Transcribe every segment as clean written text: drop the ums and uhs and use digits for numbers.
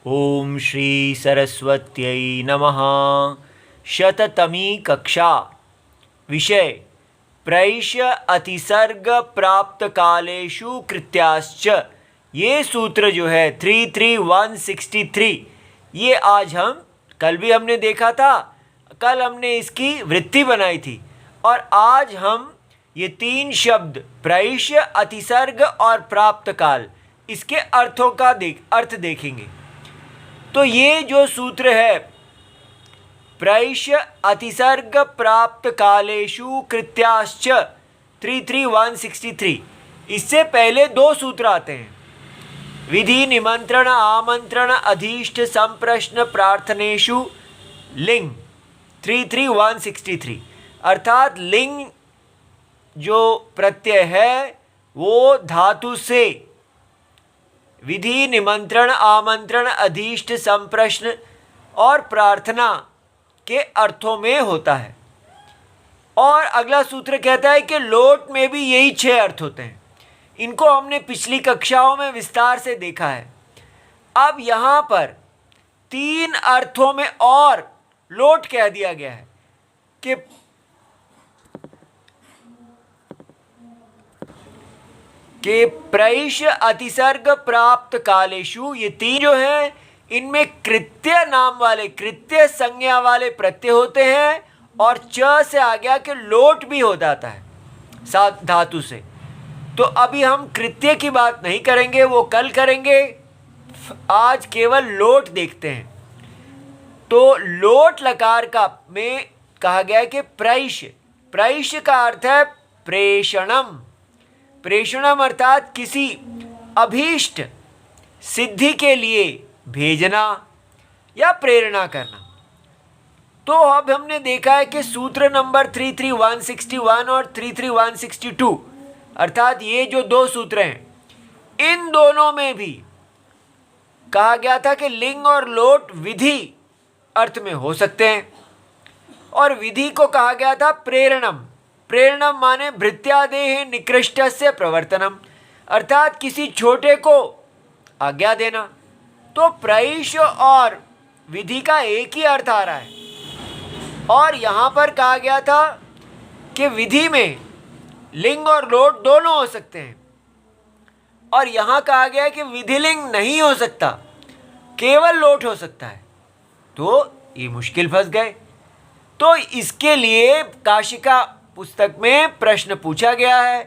ओम श्री सरस्वत्यै नमः। शततमी कक्षा। विषय प्रैष्य अतिसर्ग प्राप्त कालेषु कृत्याश्च। ये सूत्र जो है 33163, ये आज हम कल भी हमने देखा था। कल हमने इसकी वृत्ति बनाई थी और आज हम ये तीन शब्द प्रैष्य, अतिसर्ग और प्राप्त काल, इसके अर्थों का अर्थ देखेंगे। तो ये जो सूत्र है प्रैष्य अतिसर्ग प्राप्त कालेषु कृत्याश्च 33163, इससे पहले दो सूत्र आते हैं। विधि निमंत्रण आमंत्रण अधीष्ट संप्रश्न प्रार्थनेषु लिंग 33163, अर्थात लिंग जो प्रत्यय है वो धातु से विधि निमंत्रण आमंत्रण अधीष्ट संप्रश्न और प्रार्थना के अर्थों में होता है। और अगला सूत्र कहता है कि लोट में भी यही 6 अर्थ होते हैं। इनको हमने पिछली कक्षाओं में विस्तार से देखा है। अब यहाँ पर 3 अर्थों में और लोट कह दिया गया है कि प्रैष्य अतिसर्ग प्राप्त कालेषु, ये 3 जो हैं इनमें कृत्य नाम वाले, कृत्य संज्ञा वाले प्रत्यय होते हैं और च से आ गया कि लोट भी हो जाता है साथ धातु से। तो अभी हम कृत्य की बात नहीं करेंगे, वो कल करेंगे। आज केवल लोट देखते हैं। तो लोट लकार का में कहा गया है कि प्रैष्य, प्रैष्य का अर्थ है प्रेषणम। प्रेषणम अर्थात किसी अभीष्ट सिद्धि के लिए भेजना या प्रेरणा करना। तो अब हमने देखा है कि सूत्र नंबर 33161 और 33162, अर्थात ये जो 2 सूत्र हैं, इन दोनों में भी कहा गया था कि लिंग और लोट विधि अर्थ में हो सकते हैं। और विधि को कहा गया था प्रेरणम। प्रेरणम माने भृत्यादेह निकृष्टस्य प्रवर्तनम, अर्थात किसी छोटे को आज्ञा देना। तो प्रैष्य और विधि का एक ही अर्थ आ रहा है। और यहाँ पर कहा गया था कि विधि में लिंग और लोट दोनों हो सकते हैं, और यहाँ कहा गया है कि विधिलिंग नहीं हो सकता, केवल लोट हो सकता है। तो ये मुश्किल फंस गए। तो इसके लिए काशिका पुस्तक में प्रश्न पूछा गया है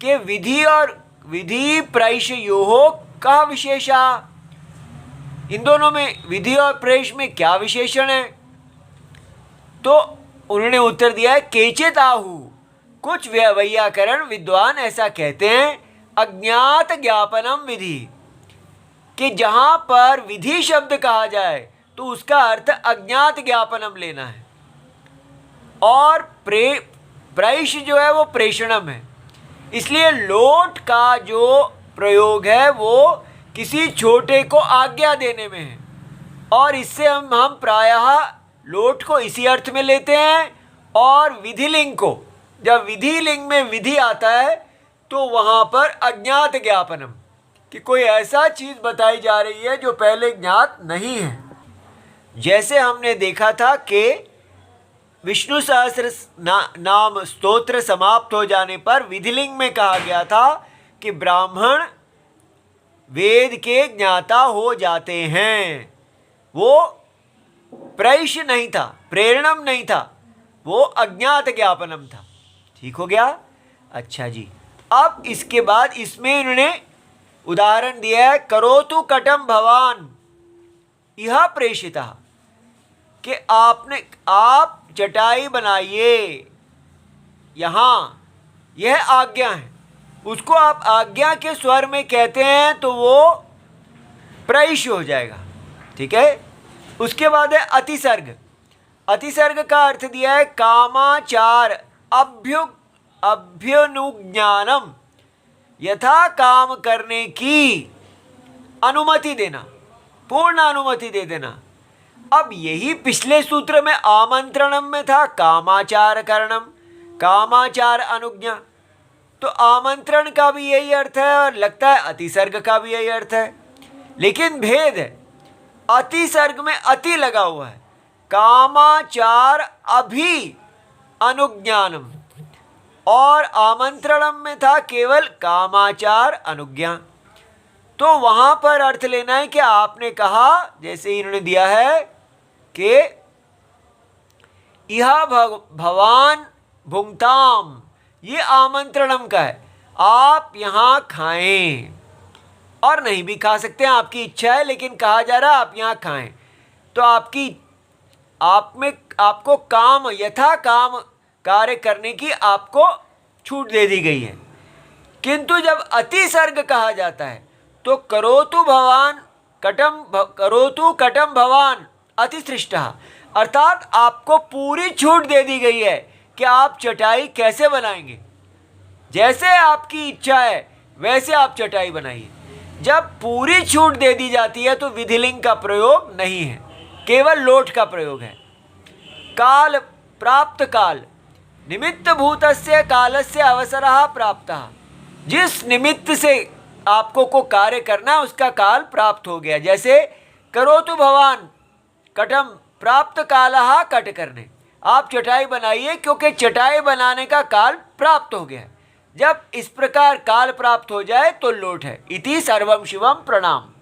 कि विधि और विधि प्रैष्य योः का विशेषा, इन दोनों में विधि और प्रैष्य में क्या विशेषण है। तो उन्होंने उत्तर दिया है केचित आहु, कुछ वैयाकरण विद्वान ऐसा कहते हैं, अज्ञात ज्ञापनम विधि, कि जहाँ पर विधि शब्द कहा जाए तो उसका अर्थ अज्ञात ज्ञापनम लेना है, और प्रैष्य जो है वो प्रेषणम है। इसलिए लोट का जो प्रयोग है वो किसी छोटे को आज्ञा देने में है, और इससे हम प्रायः लोट को इसी अर्थ में लेते हैं। और विधिलिंग को, जब विधिलिंग में विधि आता है तो वहाँ पर अज्ञात ज्ञापनम, कि कोई ऐसा चीज़ बताई जा रही है जो पहले ज्ञात नहीं है। जैसे हमने देखा था कि विष्णु सहस्र नाम स्तोत्र समाप्त हो जाने पर विधिलिंग में कहा गया था कि ब्राह्मण वेद के ज्ञाता हो जाते हैं। वो प्रैष्य नहीं था, प्रेरणम नहीं था, वो अज्ञात ज्ञापनम था। ठीक हो गया। अच्छा जी, अब इसके बाद इसमें उन्होंने उदाहरण दिया है, करोतु कटम भवान यह प्रेषिता, कि आप चटाई बनाइए, यहाँ यह आज्ञा है। उसको आप आज्ञा के स्वर में कहते हैं तो वो प्रैष्य हो जाएगा। ठीक है। उसके बाद है अतिसर्ग। अतिसर्ग का अर्थ दिया है कामाचार अभ्युनुज्ञानम, यथा काम करने की अनुमति देना, पूर्ण अनुमति दे देना। अब यही पिछले सूत्र में आमंत्रणम में था कामाचार करणम, कामाचार अनुज्ञा। तो आमंत्रण का भी यही अर्थ है और लगता है अतिसर्ग का भी यही अर्थ है। लेकिन भेद है अति सर्ग में अति लगा हुआ है। कामाचार अभि अनुज्ञानम, और आमंत्रणम में था केवल कामाचार अनुज्ञा। तो वहां पर अर्थ लेना है कि आपने कहा, जैसे इन्होंने दिया है कि यह भवान भुंक्ताम, ये आमंत्रणम का है, आप यहां खाएं, और नहीं भी खा सकते हैं, आपकी इच्छा है, लेकिन कहा जा रहा है आप यहां खाएं। तो आपको काम, यथा काम कार्य करने की आपको छूट दे दी गई है। किंतु जब अति सर्ग कहा जाता है तो करोतु कटम भवान अतिसृष्टः, अर्थात आपको पूरी छूट दे दी गई है कि आप चटाई कैसे बनाएंगे, जैसे आपकी इच्छा है वैसे आप चटाई बनाइए। जब पूरी छूट दे दी जाती है तो विधिलिंग का प्रयोग नहीं है, केवल लोट का प्रयोग है। काल प्राप्त काल, निमित्त भूतस्य कालस्य अवसरः प्राप्तः, जिस निमित्त से आपको को कार्य करना उसका काल प्राप्त हो गया। जैसे करोतु भवान कटम प्राप्त कालः कट करने, आप चटाई बनाइए क्योंकि चटाई बनाने का काल प्राप्त हो गया। जब इस प्रकार काल प्राप्त हो जाए तो लोट है। इति सर्वम शिवम प्रणाम।